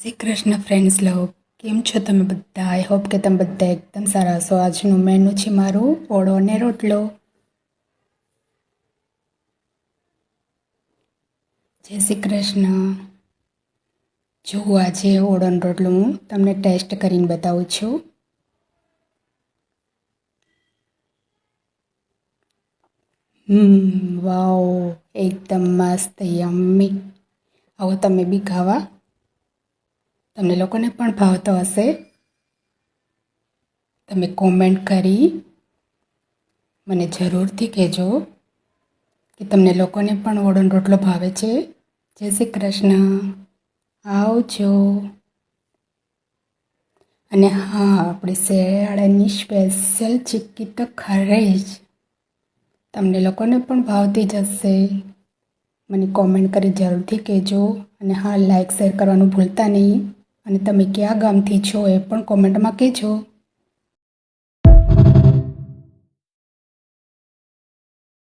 Shri Krishna friends log, કેમ છો તમે બધા? આઈ હોપ કે તમે બધા એકદમ સારા હશો. આજનું મેનુ છે મારું ઓળો અને રોટલો. જય શ્રી કૃષ્ણ. જો આજે ઓળો અને રોટલો હું તમને ટેસ્ટ કરીને બતાવું છું. વાવ, એકદમ મસ્ત યમ્મી. આવો તમે બી ખાવા. તમને લોકોને પણ ભાવતો હશે. તમે કોમેન્ટ કરી મને જરૂરથી કહેજો કે તમને લોકોને પણ ઓળો અને રોટલો ભાવે છે. જય શ્રી કૃષ્ણ. આવજો. અને હા, આપણી શિયાળાની સ્પેશિયલ ચીક્કી તો ખરે જ. તમને લોકોને પણ ભાવતી જ હશે. મને કોમેન્ટ કરી જરૂરથી કહેજો. અને હા, લાઈક શેર કરવાનું ભૂલતા નહીં. અને તમે કયા ગામથી છો એ પણ કોમેન્ટમાં કહેજો.